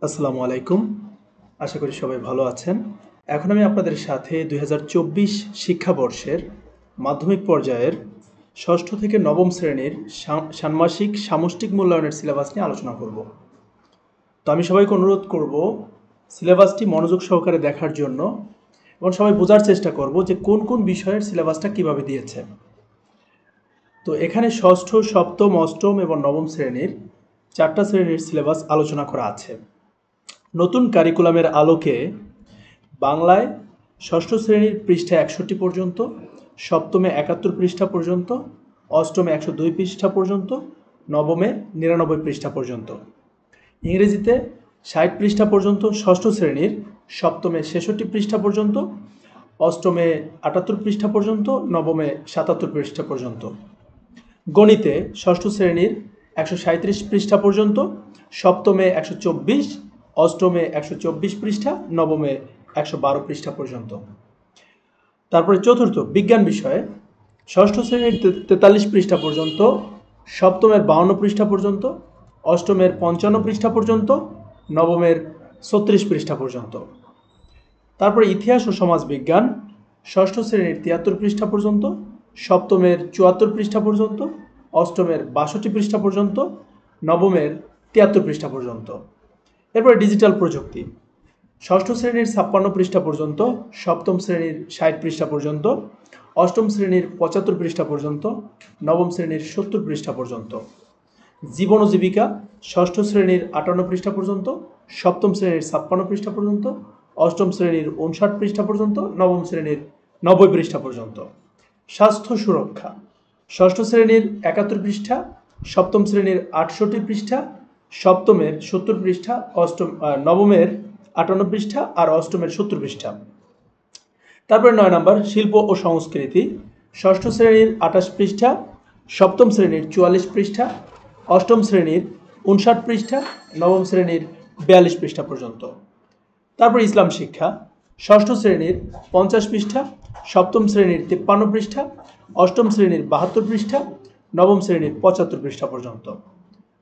আসসালামু আলাইকুম। আশা করি সবাই ভালো আছেন। এখন আমি আপনাদের সাথে ২০২৪ শিক্ষাবর্ষের মাধ্যমিক পর্যায়ের ষষ্ঠ থেকে নবম শ্রেণীর ষান্মাসিক সামষ্টিক মূল্যায়নের সিলেবাস নিয়ে আলোচনা করব। তো আমি সবাইকে অনুরোধ করব সিলেবাসটি মনোযোগ সহকারে দেখার জন্য এবং সবাই বোঝার চেষ্টা করব যে কোন কোন বিষয়ের সিলেবাসটা কিভাবে দিয়েছে। তো এখানে ষষ্ঠ, সপ্তম, অষ্টম এবং নবম শ্রেণীর 4টা শ্রেণীর সিলেবাস আলোচনা করা আছে। নতুন কারিকুলামের আলোকে বাংলায় ষষ্ঠ শ্রেণীর পৃষ্ঠা 61 পর্যন্ত, সপ্তমে 71 পৃষ্ঠা পর্যন্ত, অষ্টমে 102 পৃষ্ঠা পর্যন্ত, নবমে 99 পৃষ্ঠা পর্যন্ত। ইংরেজিতে 60 পৃষ্ঠা পর্যন্ত ষষ্ঠ শ্রেণীর, সপ্তমে 66 পৃষ্ঠা পর্যন্ত, অষ্টমে 78 পৃষ্ঠা পর্যন্ত, নবমে 77 পৃষ্ঠা পর্যন্ত। গণিতে ষষ্ঠ শ্রেণীর 137 পৃষ্ঠা পর্যন্ত, সপ্তমে 124, অষ্টমে 124 পৃষ্ঠা, নবমে 112 পৃষ্ঠা পর্যন্ত। তারপরে চতুর্থ বিজ্ঞান বিষয়ে ষষ্ঠ শ্রেণীর 43 পৃষ্ঠা পর্যন্ত, সপ্তমের 52 পৃষ্ঠা পর্যন্ত, অষ্টমের 55 পৃষ্ঠা পর্যন্ত, নবমের 36 পৃষ্ঠা পর্যন্ত। তারপরে ইতিহাস ও সমাজ বিজ্ঞান ষষ্ঠ শ্রেণীর 73 পৃষ্ঠা পর্যন্ত, সপ্তমের 74 পৃষ্ঠা পর্যন্ত, অষ্টমের 62 পৃষ্ঠা পর্যন্ত, নবমের 73 পৃষ্ঠা পর্যন্ত। এরপরে ডিজিটাল প্রযুক্তি ষষ্ঠ শ্রেণীর 56 পৃষ্ঠা পর্যন্ত, সপ্তম শ্রেণীর 60 পৃষ্ঠা পর্যন্ত, অষ্টম শ্রেণীর 75 পৃষ্ঠা পর্যন্ত, নবম শ্রেণীর 70 পৃষ্ঠা পর্যন্ত। জীবন ও জীবিকা ষষ্ঠ শ্রেণীর 58 পৃষ্ঠা পর্যন্ত, সপ্তম শ্রেণীর 56 পৃষ্ঠা পর্যন্ত, অষ্টম শ্রেণীর 59 পৃষ্ঠা পর্যন্ত, নবম শ্রেণীর 90 পৃষ্ঠা পর্যন্ত। স্বাস্থ্য সুরক্ষা ষষ্ঠ শ্রেণীর 71 পৃষ্ঠা, সপ্তম শ্রেণীর 68 পৃষ্ঠা, সপ্তমের 70 পৃষ্ঠা, নবমের 58 পৃষ্ঠা আর অষ্টমের 70 পৃষ্ঠা। তারপরে 9 নম্বর শিল্প ও সংস্কৃতি ষষ্ঠ শ্রেণীর 28 পৃষ্ঠা, সপ্তম শ্রেণীর 44 পৃষ্ঠা, অষ্টম শ্রেণীর 59 পৃষ্ঠা, নবম শ্রেণীর 42 পৃষ্ঠা পর্যন্ত। তারপর ইসলাম শিক্ষা ষষ্ঠ শ্রেণীর 50 পৃষ্ঠা, সপ্তম শ্রেণীর 53 পৃষ্ঠা, অষ্টম শ্রেণীর 72 পৃষ্ঠা, নবম শ্রেণীর 75 পৃষ্ঠা পর্যন্ত।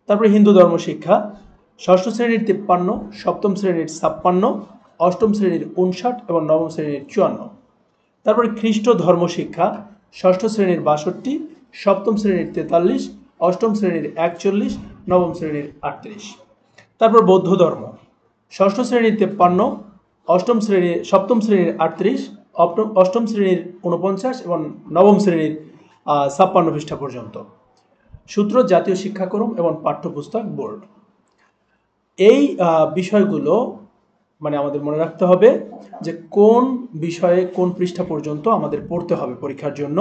তারপরে হিন্দু ধর্ম শিক্ষা ষষ্ঠ শ্রেণীর 53, সপ্তম শ্রেণীর 56, অষ্টম শ্রেণীর 59 এবং নবম শ্রেণীর 54। তারপরে খ্রিস্ট ধর্ম শিক্ষা ষষ্ঠ শ্রেণীর 62, সপ্তম শ্রেণীর 43, অষ্টম শ্রেণীর 41, নবম শ্রেণীর 38। তারপর বৌদ্ধ ধর্ম ষষ্ঠ শ্রেণীর 53, সপ্তম শ্রেণীর 38, অষ্টম শ্রেণীর 49 এবং নবম শ্রেণীর 56 পৃষ্ঠা পর্যন্ত। সূত্র জাতীয় শিক্ষাক্রম এবং পাঠ্যপুস্তক বোর্ড। এই বিষয়গুলো আমাদের মনে রাখতে হবে যে কোন বিষয়ে কোন পৃষ্ঠা পর্যন্ত আমাদের পড়তে হবে পরীক্ষার জন্য।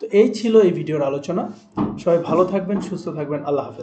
তো এই ছিল এই ভিডিওর আলোচনা। সবাই ভালো থাকবেন, সুস্থ থাকবেন। আল্লাহ হাফেজ।